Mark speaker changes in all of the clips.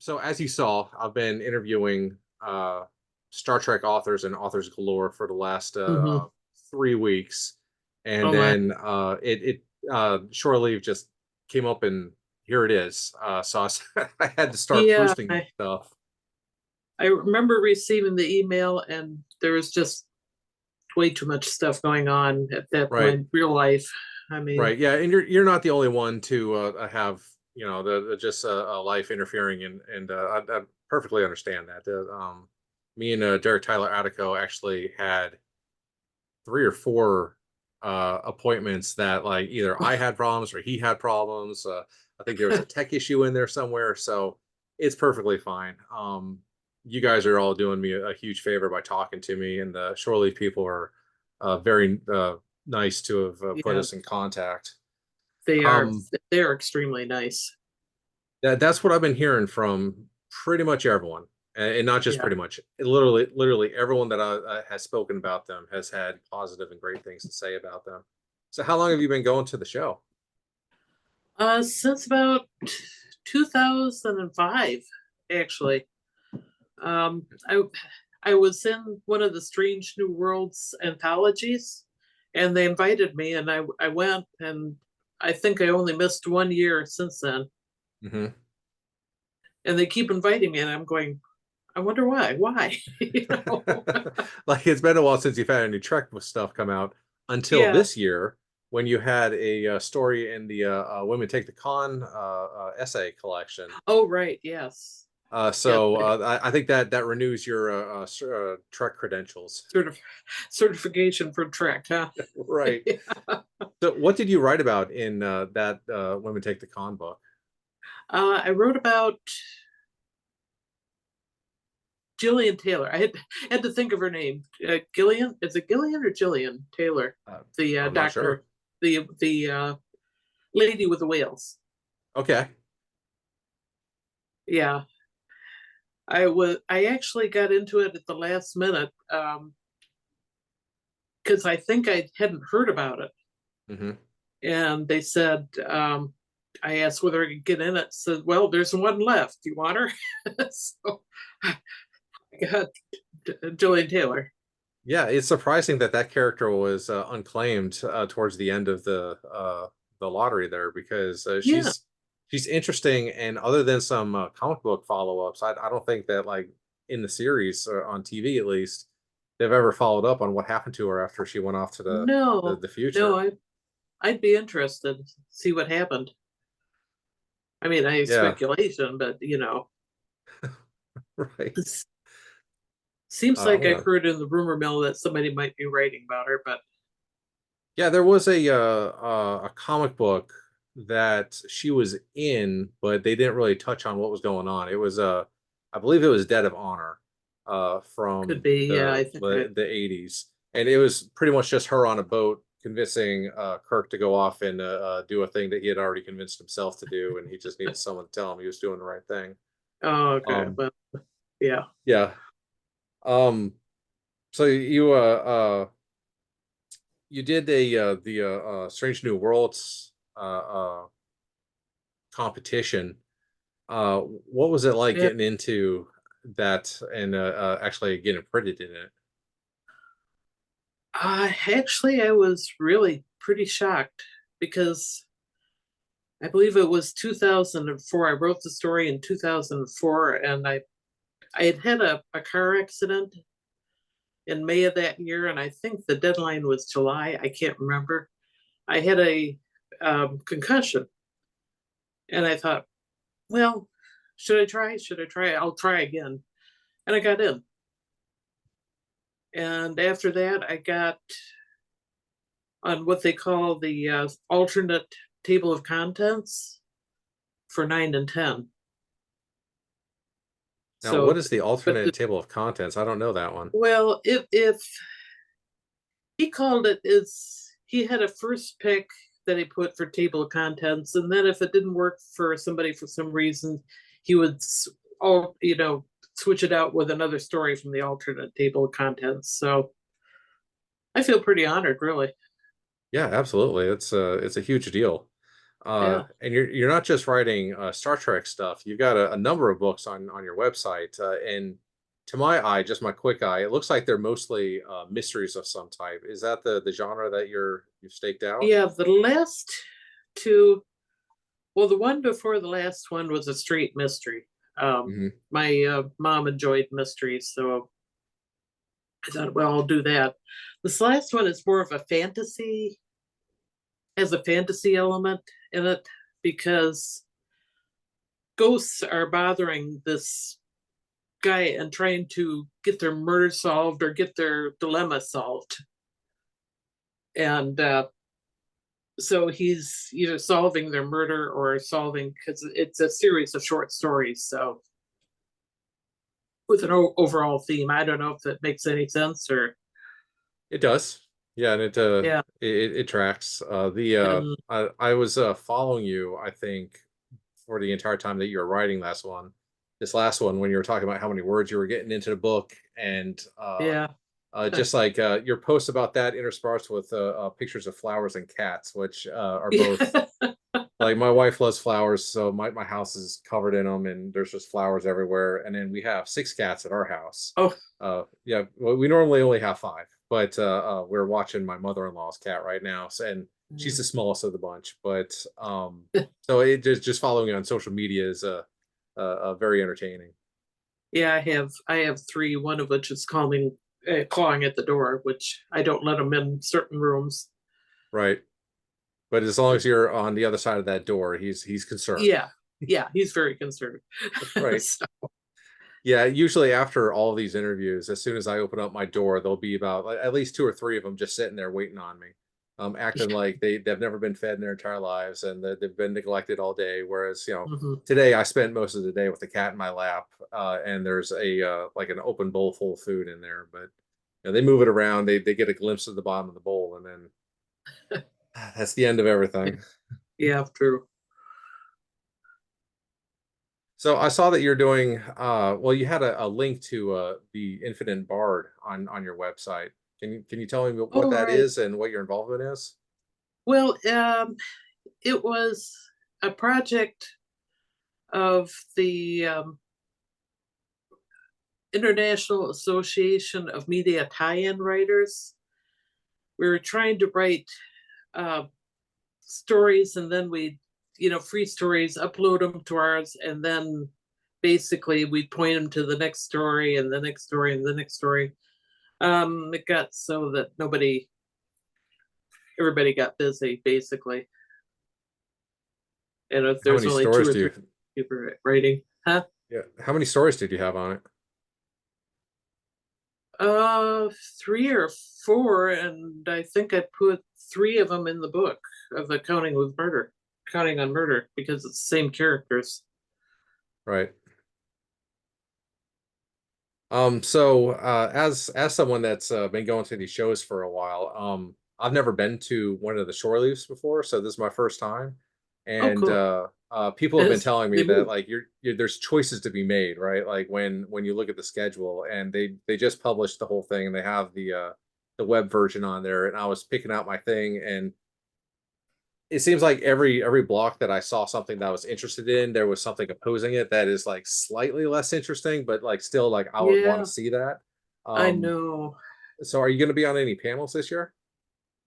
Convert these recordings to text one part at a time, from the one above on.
Speaker 1: So as you saw, I've been interviewing Star Trek authors and authors galore for the last
Speaker 2: Hmm.
Speaker 1: 3 weeks, and
Speaker 2: Oh my.
Speaker 1: then Shore Leave just came up, and here it is. I had to start
Speaker 2: Yeah,
Speaker 1: posting
Speaker 2: I,
Speaker 1: stuff.
Speaker 2: I remember receiving the email, and there was just way too much stuff going on at that
Speaker 1: Right,
Speaker 2: point. Real life. I mean,
Speaker 1: right, yeah, and you're not the only one to have the just life interfering, and I perfectly understand that. Me and Derek Tyler Attico actually had 3 or 4 appointments that like either I had problems or he had problems. I think there was a tech issue in there somewhere, so it's perfectly fine. You guys are all doing me a huge favor by talking to me, and the Shore Leave people are very nice to have put
Speaker 2: yeah,
Speaker 1: us in contact.
Speaker 2: they are
Speaker 1: Um,
Speaker 2: they're extremely nice.
Speaker 1: that's what I've been hearing from pretty much everyone, and not just
Speaker 2: Yeah.
Speaker 1: pretty much. Literally everyone that has spoken about them has had positive and great things to say about them. So, how long have you been going to the show?
Speaker 2: Since about 2005, actually. Um, I I was in one of the Strange New Worlds anthologies, and they invited me, and I went, and I think I only missed 1 year since then.
Speaker 1: Hmm.
Speaker 2: And they keep inviting me, and I'm going, I wonder why. Why? you know?
Speaker 1: Like it's been a while since you've had any Trek stuff come out until
Speaker 2: Yeah.
Speaker 1: this year when you had a story in the Women Take the Con essay collection.
Speaker 2: Oh, right. Yes. Yes.
Speaker 1: I think that renews your Trek credentials.
Speaker 2: Sort of certification for Trek, huh?
Speaker 1: Right. So, what did you write about in that Women Take the Con book?
Speaker 2: I wrote about Gillian Taylor. I had to think of her name. Gillian, is it Gillian or Gillian Taylor? The
Speaker 1: I'm not sure.
Speaker 2: doctor, the lady with the whales.
Speaker 1: Okay.
Speaker 2: Yeah, I actually got into it at the last minute because I think I hadn't heard about it,
Speaker 1: Hmm.
Speaker 2: and they said I asked whether I could get in it. Said, "Well, there's one left. Do you want her?" so I got Gillian Taylor.
Speaker 1: Yeah, it's surprising that that character was unclaimed towards the end of the lottery there because
Speaker 2: Yeah.
Speaker 1: she's interesting, and other than some comic book follow-ups, I don't think that like in the series or on TV at least they've ever followed up on what happened to her after she went off to
Speaker 2: No,
Speaker 1: the
Speaker 2: no,
Speaker 1: future.
Speaker 2: I'd be interested. See what happened. I mean, I
Speaker 1: Yeah,
Speaker 2: speculation, but
Speaker 1: right.
Speaker 2: it seems
Speaker 1: I'm
Speaker 2: like I
Speaker 1: gonna
Speaker 2: heard in the rumor mill that somebody might be writing about her. But
Speaker 1: Yeah, there was a comic book that she was in, but they didn't really touch on what was going on. It was I believe it was Dead of Honor
Speaker 2: could
Speaker 1: from
Speaker 2: be. Yeah, I think I.
Speaker 1: the 80s. And it was pretty much just her on a boat convincing Kirk to go off and do a thing that he had already convinced himself to do, and he just needed someone to tell him he was doing the right thing.
Speaker 2: Oh, okay.
Speaker 1: Um
Speaker 2: Well, yeah,
Speaker 1: yeah. Um so you did the Strange New Worlds competition. What was it like
Speaker 2: yeah.
Speaker 1: getting into that and actually getting printed in it?
Speaker 2: Actually, I was really pretty shocked because I believe it was 2004. I wrote the story in 2004, and I had had a car accident in May of that year, and I think the deadline was July. I can't remember. I had a concussion, and I thought, well, should I try? Should I try? I'll try again. And I got in. And after that, I got on what they call the alternate table of contents for 9 and 10.
Speaker 1: Now, what
Speaker 2: So,
Speaker 1: is the
Speaker 2: but
Speaker 1: alternate table of contents? I don't know that one.
Speaker 2: well, if he called it is he had a first pick that he put for table of contents, and then if it didn't work for somebody for some reason, he would all switch it out with another story from the alternate table of contents. So I feel pretty honored, really.
Speaker 1: Yeah, absolutely. It's a huge deal.
Speaker 2: Yeah.
Speaker 1: And you're not just writing Star Trek stuff. You've got a number of books on your website, and to my eye, just my quick eye, it looks like they're mostly mysteries of some type. Is that the genre that you've staked out?
Speaker 2: Yeah, the last two, well, the one before the last one was a straight mystery.
Speaker 1: Hmm.
Speaker 2: My mom enjoyed mysteries, so I thought, well, I'll do that. This last one is more of a fantasy, has a fantasy element in it because ghosts are bothering this guy and trying to get their murder solved or get their dilemma solved. And so he's either solving their murder or solving, because it's a series of short stories. So with an overall theme, I don't know if that makes any sense or,
Speaker 1: It does. Yeah, and
Speaker 2: yeah.
Speaker 1: it tracks.
Speaker 2: And
Speaker 1: I was following you, I think, for the entire time that you were writing this last one, when you were talking about how many words you were getting into the book, and
Speaker 2: yeah.
Speaker 1: just like your posts about that interspersed with pictures of flowers and cats, which are both
Speaker 2: Yeah.
Speaker 1: like, my wife loves flowers, so my house is covered in them, and there's just flowers everywhere. And then we have 6 cats at our house.
Speaker 2: Oh,
Speaker 1: Yeah, well, we normally only have 5, but we're watching my mother-in-law's cat right now, and she's the smallest of the bunch. But so it just following on social media is very entertaining,
Speaker 2: yeah, I have three, one of which is calling clawing at the door, which I don't let them in certain rooms.
Speaker 1: right? But as long as you're on the other side of that door, he's concerned.
Speaker 2: Yeah, yeah, he's very concerned.
Speaker 1: Right.
Speaker 2: So,
Speaker 1: Yeah, usually after all these interviews, as soon as I open up my door, there'll be about at least 2 or 3 of them just sitting there waiting on me, acting
Speaker 2: yeah.
Speaker 1: like they've never been fed in their entire lives, and that they've been neglected all day. Whereas,
Speaker 2: Mhm.
Speaker 1: today I spent most of the day with the cat in my lap, and there's a like an open bowl full of food in there. But they move it around, they get a glimpse of the bottom of the bowl, and then that's the end of everything.
Speaker 2: Yeah, true.
Speaker 1: So I saw that you're doing well, you had a link to the Infinite Bard on your website. Can you tell me what
Speaker 2: Oh,
Speaker 1: that
Speaker 2: right.
Speaker 1: is and what your involvement is?
Speaker 2: Well, it was a project of the International Association of Media Tie-in Writers. We were trying to write uh, stories, and then we, free stories, upload them to ours, and then basically we point them to the next story and the next story and the next story. It got so that everybody got busy basically, and if
Speaker 1: How
Speaker 2: there's
Speaker 1: many
Speaker 2: only two
Speaker 1: stories
Speaker 2: or
Speaker 1: do
Speaker 2: three
Speaker 1: you
Speaker 2: people writing, huh?
Speaker 1: Yeah, how many stories did you have on it?
Speaker 2: Uh, 3 or 4, and I think I put 3 of them in the book of the Counting on Murder, because it's the same characters.
Speaker 1: Right. So as someone that's been going to these shows for a while, I've never been to one of the shore leaves before, so this is my first time.
Speaker 2: Oh,
Speaker 1: And
Speaker 2: cool.
Speaker 1: people have been
Speaker 2: As
Speaker 1: telling me
Speaker 2: they
Speaker 1: that,
Speaker 2: move.
Speaker 1: like, there's choices to be made, right? Like when you look at the schedule, and they just published the whole thing, and they have the web version on there, and I was picking out my thing, and it seems like every block that I saw something that I was interested in, there was something opposing it that is like slightly less interesting, but like still, like, I would want
Speaker 2: Yeah,
Speaker 1: to see that.
Speaker 2: I
Speaker 1: Um,
Speaker 2: know.
Speaker 1: so are you going to be on any panels this year?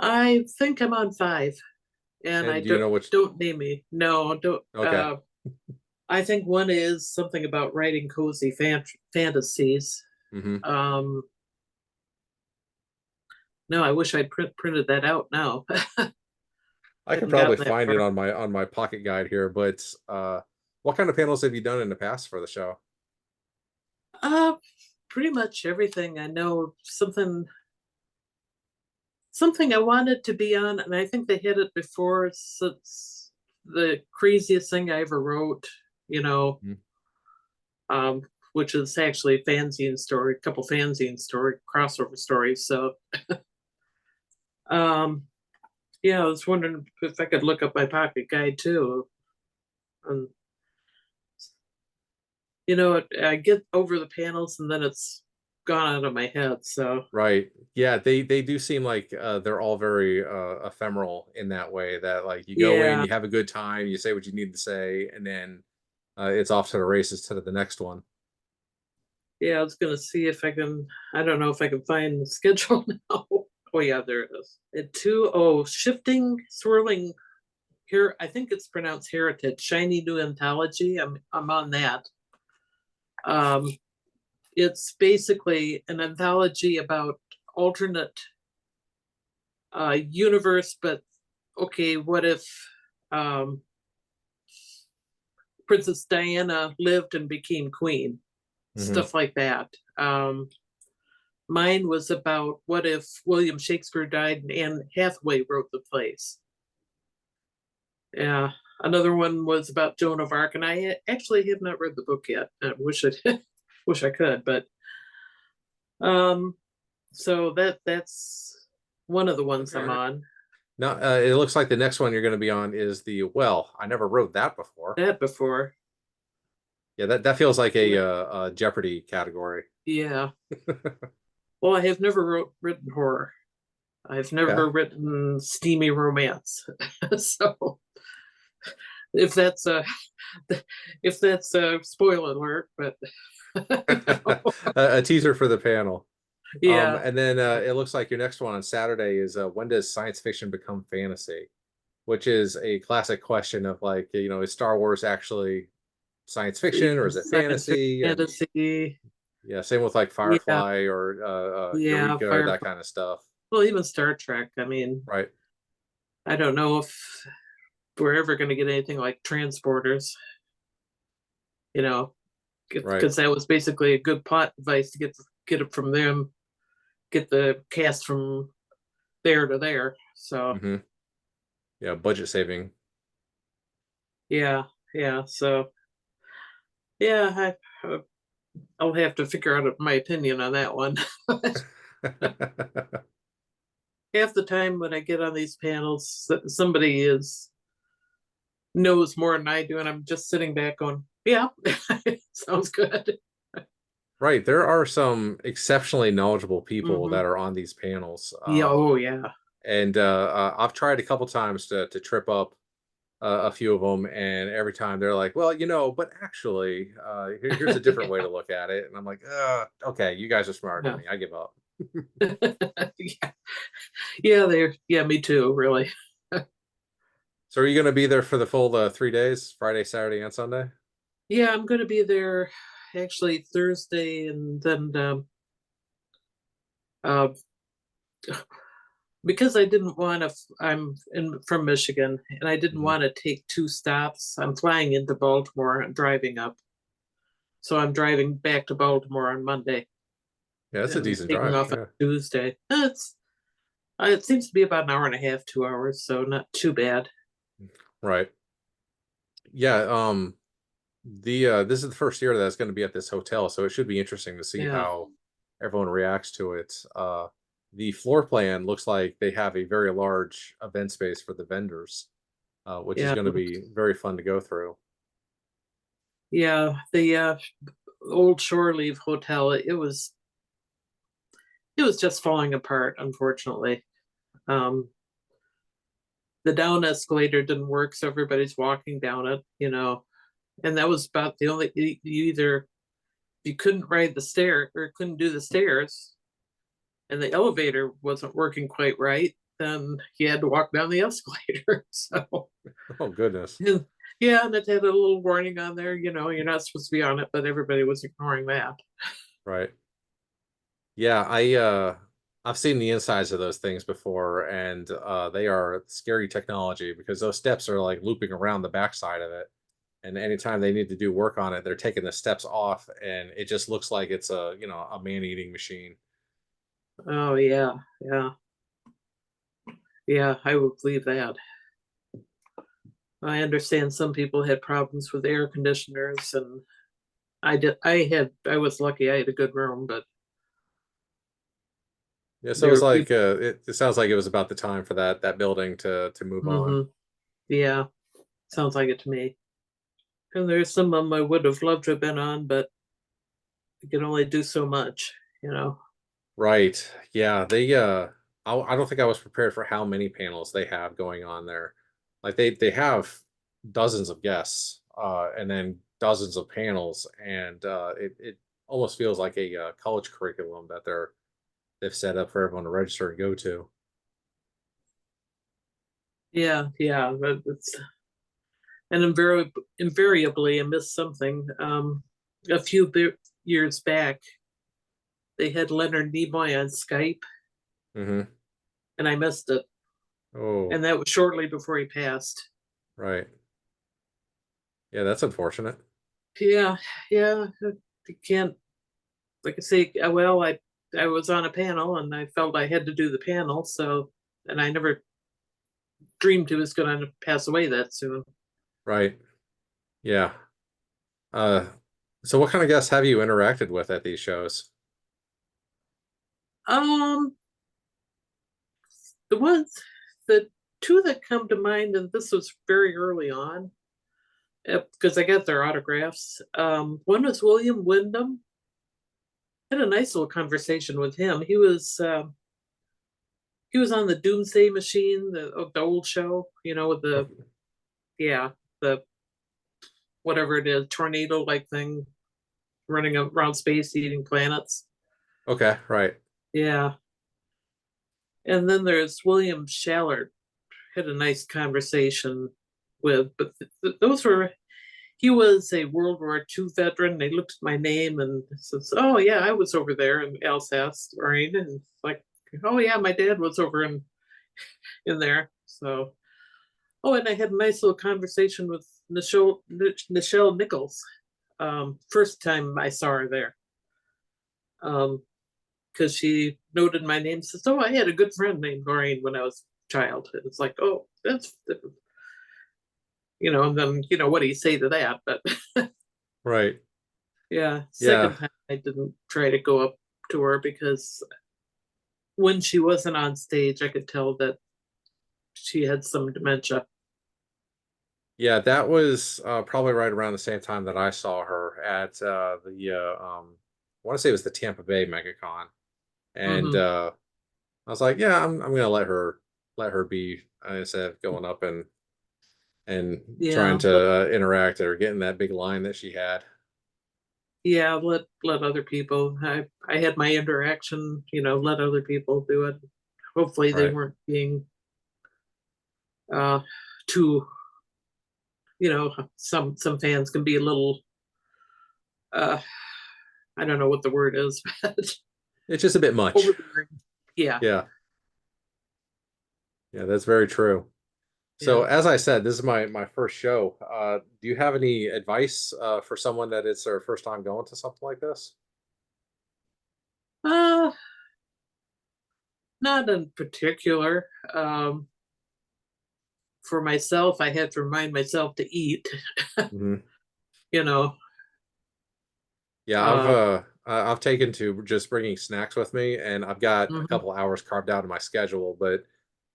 Speaker 2: I think I'm on 5, and I
Speaker 1: And do you know which?
Speaker 2: don't name me. No, don't.
Speaker 1: Okay,
Speaker 2: I think one is something about writing cozy fantasies.
Speaker 1: hmm,
Speaker 2: Um, no, I wish I'd printed that out now.
Speaker 1: I could
Speaker 2: Hadn't
Speaker 1: probably
Speaker 2: gotten that
Speaker 1: find it
Speaker 2: far.
Speaker 1: on my pocket guide here. But what kind of panels have you done in the past for the show?
Speaker 2: Uh, Pretty much everything. I know something I wanted to be on, and I think they hit it before. It's the craziest thing I ever wrote, you know,
Speaker 1: Mhm.
Speaker 2: um, which is actually a fanzine story, a couple fanzine story crossover stories. So, um, yeah, I was wondering if I could look up my pocket guide too. And I get over the panels, and then it's gone out of my head. So
Speaker 1: Right. Yeah, they do seem like they're all very ephemeral in that way that like you go in,
Speaker 2: yeah,
Speaker 1: you have a good time, you say what you need to say, and then it's off to the races to the next one.
Speaker 2: yeah, I was gonna see if I can. I don't know if I can find the schedule now. Oh yeah, there it is. At 2 shifting swirling here. I think it's pronounced heritage. Shiny new anthology. I'm on that. Um, it's basically an anthology about alternate universe, but okay, what if um, Princess Diana lived and became queen?
Speaker 1: Hmm.
Speaker 2: Stuff like that. Mine was about what if William Shakespeare died and Anne Hathaway wrote the plays. Yeah. Another one was about Joan of Arc, and I actually have not read the book yet. I wish I wish I could, but um, so that's one of the ones I'm
Speaker 1: Okay.
Speaker 2: on.
Speaker 1: Now, it looks like the next one you're going to be on is the well. I never wrote that before.
Speaker 2: That before.
Speaker 1: Yeah, that feels like a Jeopardy category.
Speaker 2: Yeah. Well, I have never written horror. I've
Speaker 1: Okay.
Speaker 2: never written steamy romance. So if that's a if that's a spoiler alert, but you know,
Speaker 1: A teaser for the panel.
Speaker 2: yeah,
Speaker 1: And then it looks like your next one on Saturday is when does science fiction become fantasy? Which is a classic question of like, is Star Wars actually science fiction or is it
Speaker 2: science fiction,
Speaker 1: fantasy? And
Speaker 2: fantasy,
Speaker 1: yeah, same with like
Speaker 2: yeah,
Speaker 1: Firefly or
Speaker 2: yeah,
Speaker 1: Eureka, that
Speaker 2: Firefly.
Speaker 1: kind of stuff.
Speaker 2: Well, even Star Trek. I mean,
Speaker 1: Right.
Speaker 2: I don't know if we're ever going to get anything like transporters, you know,
Speaker 1: Right.
Speaker 2: because that was basically a good plot device to get it from them, get the cast from there to there. So
Speaker 1: Hmm. Yeah, budget saving.
Speaker 2: yeah, yeah. So yeah, I'll have to figure out my opinion on that one. Half the time when I get on these panels, somebody is knows more than I do, and I'm just sitting back going, "Yeah, sounds good."
Speaker 1: Right. There are some exceptionally knowledgeable people
Speaker 2: Hmm.
Speaker 1: that are on these panels.
Speaker 2: Yeah. Oh, yeah.
Speaker 1: And I've tried a couple times to trip up a few of them, and every time they're like, "Well, but actually, here's a different way
Speaker 2: Yeah.
Speaker 1: to look at it." And I'm like, "Okay, you guys are smarter than
Speaker 2: Yeah.
Speaker 1: me. I give up."
Speaker 2: Yeah. Yeah. There. Yeah. Me too. Really.
Speaker 1: So, are you going to be there for the full 3 days, Friday, Saturday, and Sunday?
Speaker 2: Yeah, I'm going to be there actually Thursday, and then uh, because I didn't want to. I'm from Michigan, and I didn't
Speaker 1: Hmm.
Speaker 2: want to take two stops. I'm flying into Baltimore and driving up, so I'm driving back to Baltimore on Monday
Speaker 1: Yeah, that's a
Speaker 2: and
Speaker 1: decent
Speaker 2: taking
Speaker 1: drive.
Speaker 2: off on
Speaker 1: Yeah.
Speaker 2: Tuesday. It seems to be about an hour and a half, 2 hours, so not too bad.
Speaker 1: Right. Yeah. The this is the first year that's going to be at this hotel, so it should be interesting to see
Speaker 2: Yeah,
Speaker 1: how everyone reacts to it. The floor plan looks like they have a very large event space for the vendors, which is
Speaker 2: yeah,
Speaker 1: going to be very fun to go through.
Speaker 2: yeah. The old Shore Leave Hotel. It was just falling apart, unfortunately. Um, the down escalator didn't work, so everybody's walking down it, and that was about the only you either you couldn't ride the stair or couldn't do the stairs, and the elevator wasn't working quite right, then you had to walk down the escalator. So
Speaker 1: Oh goodness.
Speaker 2: yeah, and it had a little warning on there, you're not supposed to be on it, but everybody was ignoring that.
Speaker 1: Right. Yeah, I've seen the insides of those things before, and they are scary technology because those steps are like looping around the backside of it. And anytime they need to do work on it, they're taking the steps off, and it just looks like it's a man-eating machine.
Speaker 2: Oh yeah, yeah, yeah, I would believe that. I understand some people had problems with air conditioners, and I was lucky I had a good room, but
Speaker 1: Yeah, so it's
Speaker 2: there
Speaker 1: like
Speaker 2: people.
Speaker 1: it sounds like it was about the time for that building to move on.
Speaker 2: Hmm. Yeah, sounds like it to me. And there's some of them I would have loved to have been on, but I can only do so much, you know.
Speaker 1: Right. Yeah. I don't think I was prepared for how many panels they have going on there. Like they have dozens of guests, and then dozens of panels, and it almost feels like a college curriculum that they've set up for everyone to register and go to.
Speaker 2: Yeah, yeah, but it's and invariably I missed something. A few years back, they had Leonard Nimoy on Skype,
Speaker 1: Hmm.
Speaker 2: and I missed it,
Speaker 1: Oh,
Speaker 2: and that was shortly before he passed.
Speaker 1: right. Yeah, that's unfortunate.
Speaker 2: Yeah, yeah, you can't, like I say, well, I was on a panel and I felt I had to do the panel, so, and I never dreamed he was going to pass away that soon.
Speaker 1: Right. Yeah. Uh, so what kind of guests have you interacted with at these shows?
Speaker 2: Um, the ones, the two that come to mind, and this was very early on, because I got their autographs. One was William Wyndham. I had a nice little conversation with him. He was on the Doomsday Machine, the old show, with the,
Speaker 1: Okay.
Speaker 2: yeah, the whatever it is, tornado like thing running around space eating planets.
Speaker 1: Okay, right.
Speaker 2: Yeah. And then there's William Shallard. Had a nice conversation with, but those were, he was a World War II veteran. They looked at my name and says, "Oh yeah, I was over there in Alsace, Lorraine," and like, "Oh yeah, my dad was over in there." So, oh, and I had a nice little conversation with Nichelle Nichols. First time I saw her there, because she noted my name. Says, "Oh, I had a good friend named Lorraine when I was a child." It's like, "Oh, that's," and then what do you say to that? But
Speaker 1: Right.
Speaker 2: yeah,
Speaker 1: Yeah.
Speaker 2: second time I didn't try to go up to her because when she wasn't on stage, I could tell that she had some dementia.
Speaker 1: Yeah, that was probably right around the same time that I saw her at I want to say it was the Tampa Bay MegaCon. And
Speaker 2: Hmm.
Speaker 1: I was like, yeah, I'm gonna let her be, instead of going up and trying
Speaker 2: Yeah,
Speaker 1: to interact or get in that big line that she had.
Speaker 2: yeah. Let other people. I had my interaction. Let other people do it. Hopefully, they
Speaker 1: Right.
Speaker 2: weren't being uh too. Some fans can be a little. uh I don't know what the word is, but
Speaker 1: It's just a bit much.
Speaker 2: overbearing. Yeah,
Speaker 1: Yeah. Yeah, that's very true. So
Speaker 2: yeah.
Speaker 1: as I said, this is my first show. Do you have any advice for someone that it's their first time going to something like this?
Speaker 2: Uh, Not in particular. For myself, I had to remind myself to eat.
Speaker 1: Hmm.
Speaker 2: You know.
Speaker 1: Yeah,
Speaker 2: Uh,
Speaker 1: I've taken to just bringing snacks with me, and I've got a
Speaker 2: mhm.
Speaker 1: couple hours carved out in my schedule, but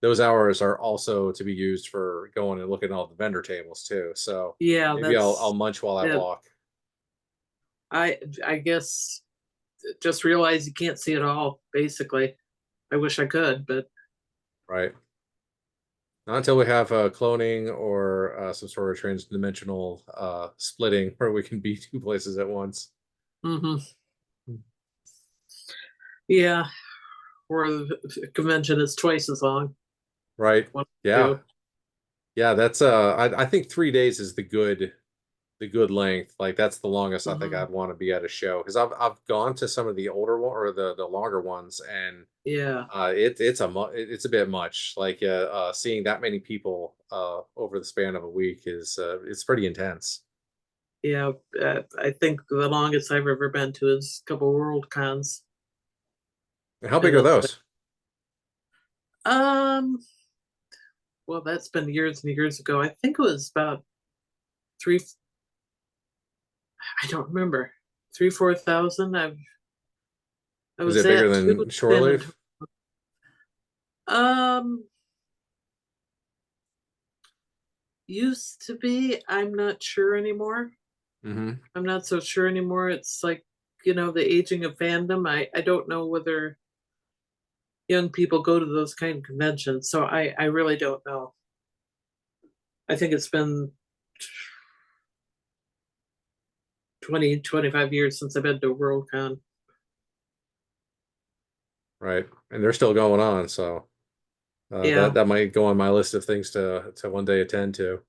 Speaker 1: those hours are also to be used for going and looking at all the vendor tables too. So
Speaker 2: Yeah,
Speaker 1: maybe I'll
Speaker 2: that's
Speaker 1: munch while I
Speaker 2: it.
Speaker 1: walk.
Speaker 2: I guess just realize you can't see it all. Basically, I wish I could, but
Speaker 1: Right. Not until we have cloning or some sort of transdimensional splitting where we can be two places at once.
Speaker 2: mhm. Yeah. Or the convention is twice as long.
Speaker 1: Right.
Speaker 2: One,
Speaker 1: Yeah.
Speaker 2: two.
Speaker 1: Yeah. That's I think 3 days is the good length. Like that's the longest I think
Speaker 2: Hmm.
Speaker 1: I'd want to be at a show because I've gone to some of the older one or the longer ones, and
Speaker 2: Yeah,
Speaker 1: it's a bit much. Like seeing that many people over the span of a week is it's pretty intense.
Speaker 2: yeah. I think the longest I've ever been to is a couple World Cons,
Speaker 1: And how big
Speaker 2: and
Speaker 1: are
Speaker 2: it's like,
Speaker 1: those?
Speaker 2: um, well, that's been years and years ago. I think it was about three. I don't remember, 3, 4 thousand. I
Speaker 1: Is
Speaker 2: was
Speaker 1: it bigger
Speaker 2: at two
Speaker 1: than Shore
Speaker 2: then, and
Speaker 1: Leave?
Speaker 2: um used to be. I'm not sure anymore.
Speaker 1: Hmm.
Speaker 2: I'm not so sure anymore. It's like the aging of fandom. I don't know whether young people go to those kind of conventions, so I really don't know. I think it's been 20-25 years since I've been to Worldcon.
Speaker 1: Right. And they're still going on, so
Speaker 2: Yeah,
Speaker 1: that might go on my list of things to one day attend to.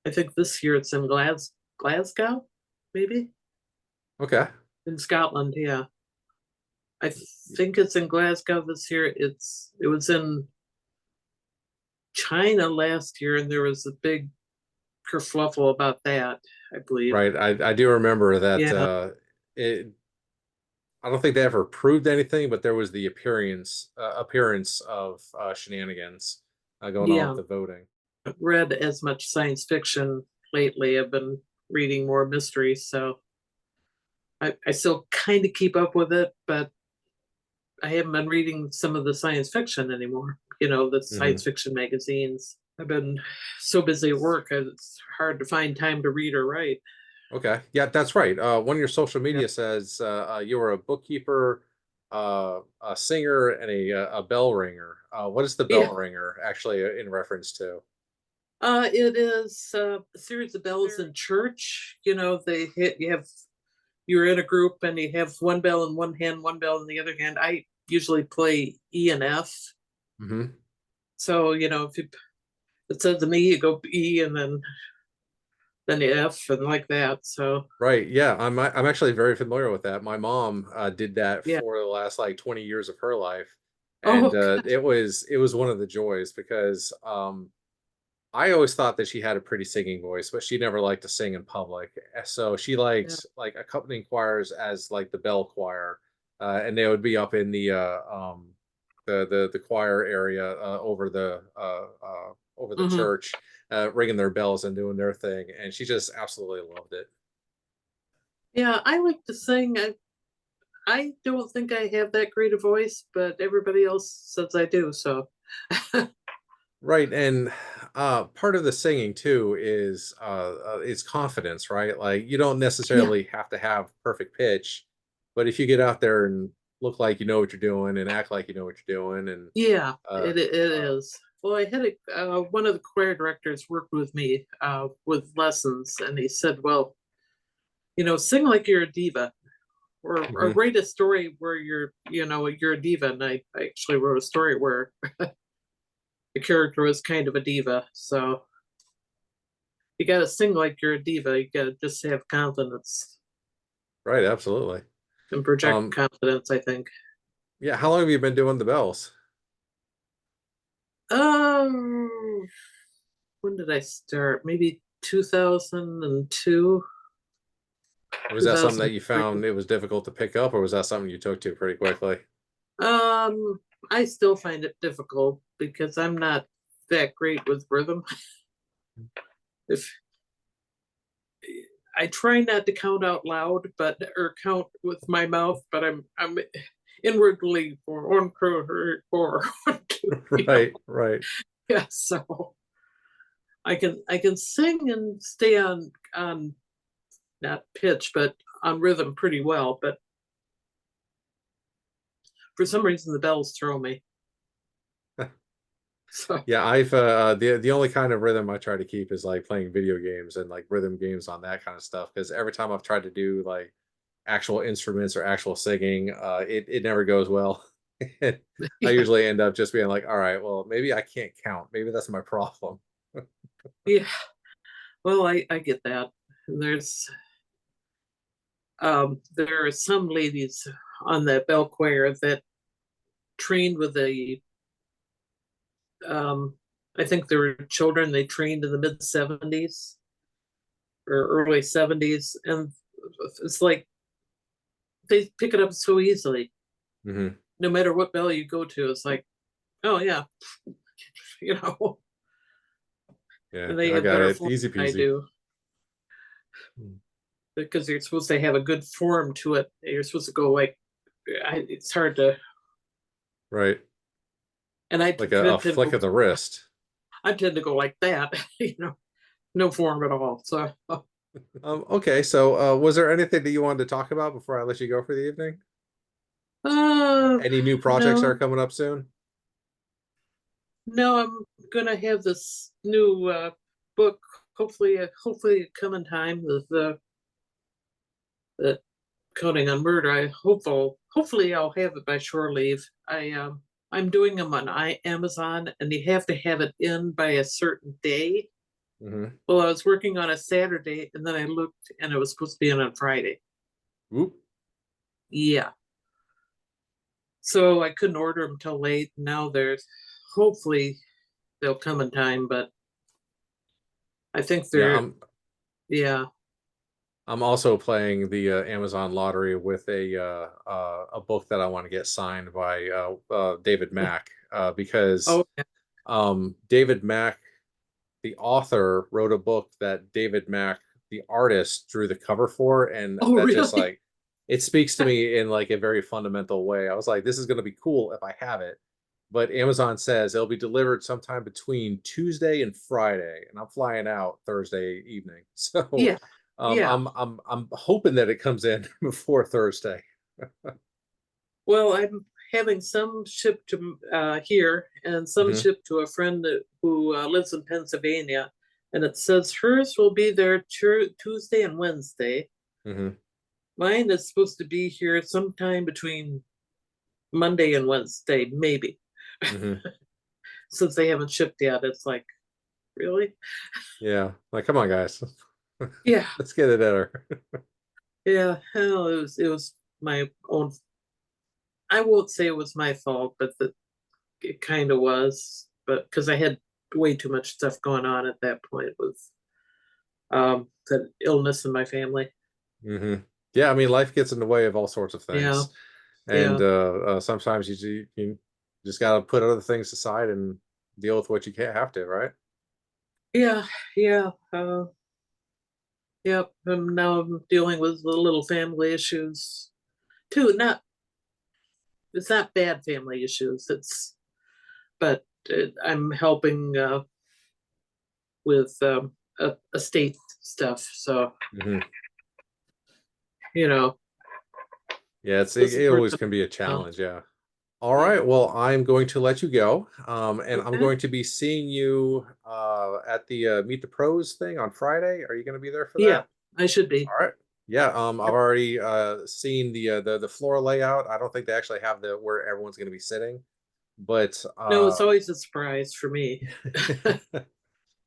Speaker 2: I think this year it's in Glasgow, maybe
Speaker 1: Okay.
Speaker 2: in Scotland. Yeah, I think it's in Glasgow this year. It was in China last year, and there was a big kerfluffle about that, I believe.
Speaker 1: Right. I do remember that
Speaker 2: Yeah,
Speaker 1: it I don't think they ever proved anything, but there was the appearance of shenanigans going on with
Speaker 2: yeah.
Speaker 1: the voting.
Speaker 2: I've read as much science fiction lately. I've been reading more mysteries, so I still kind of keep up with it, but I haven't been reading some of the science fiction anymore. The
Speaker 1: Hmm.
Speaker 2: science fiction magazines. I've been so busy at work, it's hard to find time to read or write.
Speaker 1: Okay. Yeah, that's right. One of your social
Speaker 2: Yeah,
Speaker 1: media says you were a bookkeeper, a singer, and a bell ringer. What is the
Speaker 2: yeah.
Speaker 1: bell ringer actually in reference to?
Speaker 2: It is a series of bells in church. They hit. You're in a group and you have one bell in one hand, one bell in the other hand. I usually play E and F.
Speaker 1: Hmm.
Speaker 2: So if it says to me, you go E and then the F and like that. So
Speaker 1: Right. Yeah, I'm actually very familiar with that. My mom did that
Speaker 2: yeah.
Speaker 1: for the last like 20 years of her life, and
Speaker 2: Oh gosh.
Speaker 1: it was one of the joys because I always thought that she had a pretty singing voice, but she never liked to sing in public. So she
Speaker 2: Yeah.
Speaker 1: liked like accompanying choirs as like the bell choir, and they would be up in the choir area over the
Speaker 2: Hmm.
Speaker 1: church, ringing their bells and doing their thing, and she just absolutely loved it.
Speaker 2: Yeah. I like to sing. I don't think I have that great a voice, but everybody else says I do. So
Speaker 1: Right, and part of the singing too is confidence, right? Like you don't
Speaker 2: yeah.
Speaker 1: necessarily have to have perfect pitch, but if you get out there and look like you know what you're doing and act like you know what you're doing, and
Speaker 2: Yeah,
Speaker 1: uh,
Speaker 2: it
Speaker 1: uh,
Speaker 2: is. Well, I had one of the choir directors worked with me with lessons, and he said, "Well, sing like you're a diva, or
Speaker 1: mhm,
Speaker 2: write a story where you're a diva." And I actually wrote a story where the character was kind of a diva. So you got to sing like you're a diva. You got to just have confidence
Speaker 1: right, absolutely.
Speaker 2: and project
Speaker 1: Um,
Speaker 2: confidence, I think.
Speaker 1: yeah, how long have you been doing the bells?
Speaker 2: Um, when did I start? Maybe 2002,
Speaker 1: Was that something that you
Speaker 2: 2003.
Speaker 1: found it was difficult to pick up, or was that something you took to pretty quickly?
Speaker 2: I still find it difficult because I'm not that great with rhythm. If I try not to count out loud, but or count with my mouth, but I'm inwardly for one, two, three, four, one, two,
Speaker 1: Right, right.
Speaker 2: yeah. So I can sing and stay on not pitch, but on rhythm pretty well. But for some reason, the bells throw me. So
Speaker 1: Yeah, I've the only kind of rhythm I try to keep is like playing video games and like rhythm games on that kind of stuff. Because every time I've tried to do like actual instruments or actual singing, it never goes well. And I
Speaker 2: yeah,
Speaker 1: usually end up just being like, all right, well, maybe I can't count. Maybe that's my problem.
Speaker 2: yeah. Well, I get that. There's there are some ladies on the bell choir that trained with a um, I think they were children they trained in the mid 70s or early 70s, and it's like they pick it up so easily.
Speaker 1: Hmm.
Speaker 2: No matter what bell you go to, it's like, oh yeah, you know,
Speaker 1: Yeah,
Speaker 2: and they
Speaker 1: I
Speaker 2: have
Speaker 1: got
Speaker 2: better
Speaker 1: it.
Speaker 2: form
Speaker 1: Easy
Speaker 2: than I
Speaker 1: peasy.
Speaker 2: do
Speaker 1: Mm.
Speaker 2: because you're supposed to have a good form to it. You're supposed to go like, it's hard to,
Speaker 1: Right.
Speaker 2: and I
Speaker 1: Like
Speaker 2: tend
Speaker 1: a
Speaker 2: to
Speaker 1: flick
Speaker 2: go,
Speaker 1: of the wrist.
Speaker 2: I tend to go like that, no form at all. So
Speaker 1: Okay, so was there anything that you wanted to talk about before I let you go for the evening?
Speaker 2: Uh,
Speaker 1: Any new projects that are
Speaker 2: no,
Speaker 1: coming up soon?
Speaker 2: no, I'm gonna have this new book. Hopefully it come in time. The counting on murder. Hopefully I'll have it by shore leave. I'm doing them on Amazon, and you have to have it in by a certain day.
Speaker 1: Mm-hmm.
Speaker 2: Well, I was working on a Saturday, and then I looked, and it was supposed to be in on Friday.
Speaker 1: Whoop.
Speaker 2: Yeah, so I couldn't order them till late. Now there's hopefully they'll come in time, but I think
Speaker 1: Yeah,
Speaker 2: they're yeah.
Speaker 1: I'm also playing the Amazon lottery with a book that I want to get signed by David Mack because
Speaker 2: Oh yeah.
Speaker 1: David Mack, the author, wrote a book that David Mack, the artist, drew the cover for, and
Speaker 2: Oh
Speaker 1: that just
Speaker 2: really?
Speaker 1: like it speaks to me in like a very fundamental way. I was like, this is going to be cool if I have it, but Amazon says it'll be delivered sometime between Tuesday and Friday, and I'm flying out Thursday evening, so
Speaker 2: Yeah, yeah.
Speaker 1: I'm hoping that it comes in before Thursday.
Speaker 2: Well, I'm having some shipped to here and some
Speaker 1: Hmm.
Speaker 2: shipped to a friend who lives in Pennsylvania. And it says hers will be there Tuesday and Wednesday.
Speaker 1: Hmm.
Speaker 2: Mine is supposed to be here sometime between Monday and Wednesday, maybe.
Speaker 1: Hmm.
Speaker 2: Since they haven't shipped yet, it's like, really?
Speaker 1: Yeah, like come on, guys,
Speaker 2: Yeah,
Speaker 1: let's get it at her.
Speaker 2: yeah. Hell, it was my own. I won't say it was my fault, but it kind of was. But because I had way too much stuff going on at that point with the illness in my family.
Speaker 1: Hmm. Yeah, I mean, life gets in the way of all sorts of
Speaker 2: Yeah,
Speaker 1: things, and
Speaker 2: yeah,
Speaker 1: sometimes you just got to put other things aside and deal with what you can't have to, right?
Speaker 2: yeah, yeah. Yep. And now I'm dealing with the little family issues too. Not it's not bad family issues. But I'm helping with estate stuff. So
Speaker 1: Hmm.
Speaker 2: you know,
Speaker 1: Yeah,
Speaker 2: the
Speaker 1: it
Speaker 2: support
Speaker 1: always
Speaker 2: them
Speaker 1: can be a
Speaker 2: now.
Speaker 1: challenge. Yeah. All
Speaker 2: Yeah.
Speaker 1: right. Well, I'm going to let you go, and I'm
Speaker 2: Okay.
Speaker 1: going to be seeing you at the Meet the Pros thing on Friday. Are you going to be there for
Speaker 2: Yeah,
Speaker 1: that?
Speaker 2: I should be.
Speaker 1: All right. Yeah. I've
Speaker 2: Yep.
Speaker 1: already seen the floor layout. I don't think they actually have the where everyone's going to be sitting, but
Speaker 2: No, it's always a surprise for me.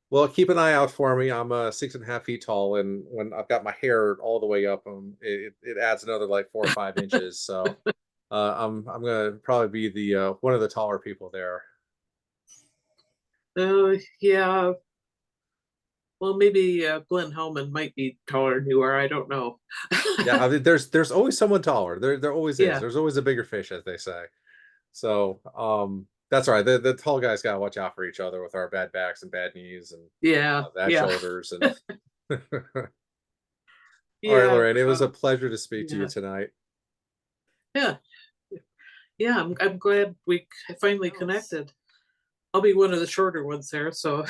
Speaker 1: well, keep an eye out for me. I'm 6.5 feet tall, and when I've got my hair all the way up, it adds another like 4 or 5 inches. So I'm gonna probably be the one of the taller people there.
Speaker 2: Yeah. Well, maybe Glenn Hellman might be taller than you are. I don't know.
Speaker 1: Yeah, I mean, there's always someone taller. There always is.
Speaker 2: Yeah,
Speaker 1: There's always a bigger fish, as they say. So that's all right. The tall guys gotta watch out for each other with our bad backs and bad knees and
Speaker 2: yeah,
Speaker 1: bad
Speaker 2: yeah,
Speaker 1: shoulders. And all right,
Speaker 2: yeah,
Speaker 1: Lorraine, it was a pleasure to speak to you
Speaker 2: yeah,
Speaker 1: tonight.
Speaker 2: yeah, yeah. I'm glad we finally connected. I'll be one of the shorter ones there. So,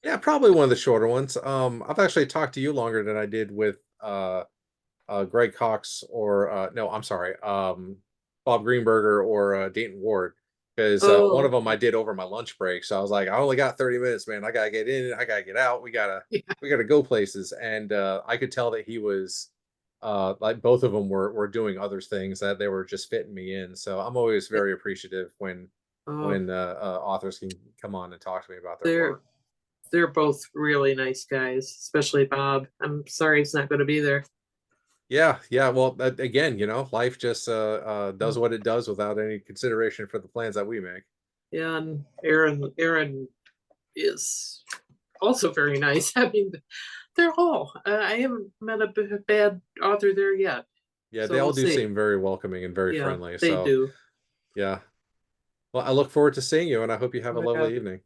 Speaker 1: Yeah, probably one of the shorter ones. I've actually talked to you longer than I did with Greg Cox or no, I'm sorry, Bob Greenberger or Dayton Ward, because one of
Speaker 2: oh,
Speaker 1: them I did over my lunch break. So I was like, I only got 30 minutes, man. I gotta get in, I gotta get out.
Speaker 2: yeah,
Speaker 1: We gotta go places, and I could tell that he was like both of them were doing other things that they were just fitting me in. So I'm always
Speaker 2: yeah.
Speaker 1: very appreciative
Speaker 2: Oh,
Speaker 1: when authors can come on and talk to me about their
Speaker 2: they're
Speaker 1: work.
Speaker 2: they're both really nice guys, especially Bob. I'm sorry he's not going to be there.
Speaker 1: Yeah, yeah. Well, again, life just does
Speaker 2: Mm.
Speaker 1: what it does without any consideration for the plans that we make.
Speaker 2: Yeah, and Aaron is also very nice. I mean, they're all. I haven't met a bad author there yet,
Speaker 1: Yeah, they
Speaker 2: so
Speaker 1: all
Speaker 2: we'll
Speaker 1: do
Speaker 2: see.
Speaker 1: seem very welcoming and very
Speaker 2: Yeah,
Speaker 1: friendly.
Speaker 2: they
Speaker 1: So,
Speaker 2: do.
Speaker 1: yeah. Well, I look forward to seeing you, and I hope you have a
Speaker 2: Oh, yeah.
Speaker 1: lovely evening.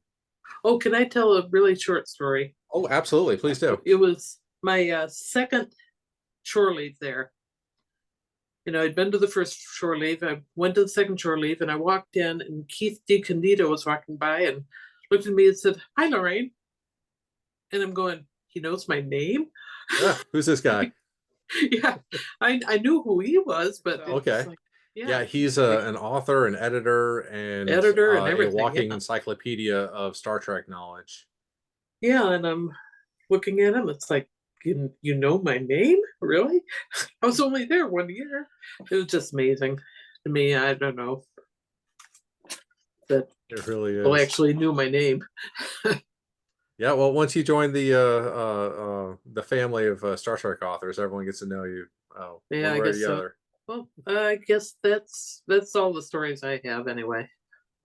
Speaker 2: Oh, can I tell a really short story?
Speaker 1: Oh, absolutely. Please do.
Speaker 2: It was my second shore leave there. I'd been to the first shore leave. I went to the second shore leave, and I walked in, and Keith DeCandido was walking by and looked at me and said, "Hi, Lorraine." And I'm going, he knows my name.
Speaker 1: Yeah, who's this guy?
Speaker 2: Yeah, I knew who he was, but it's
Speaker 1: Okay.
Speaker 2: like,
Speaker 1: Yeah,
Speaker 2: yeah,
Speaker 1: he's
Speaker 2: like
Speaker 1: an author, an editor, and
Speaker 2: editor and
Speaker 1: a
Speaker 2: everything.
Speaker 1: walking
Speaker 2: Yeah,
Speaker 1: encyclopedia of Star Trek knowledge.
Speaker 2: yeah, and I'm looking at him. It's like, you know my name, really? I was only there 1 year. It was just amazing to me. I don't know that
Speaker 1: It really
Speaker 2: people
Speaker 1: is.
Speaker 2: actually knew my name.
Speaker 1: Yeah, well, once you join the family of Star Trek authors, everyone gets to know you
Speaker 2: Yeah,
Speaker 1: one
Speaker 2: I
Speaker 1: way or
Speaker 2: guess
Speaker 1: the
Speaker 2: so.
Speaker 1: other.
Speaker 2: Well, I guess that's all the stories I have anyway.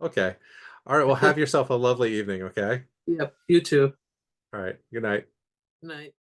Speaker 1: Okay. All right. Well, have yourself a lovely evening. Okay.
Speaker 2: Yep, you too.
Speaker 1: All right. Good night.
Speaker 2: Night.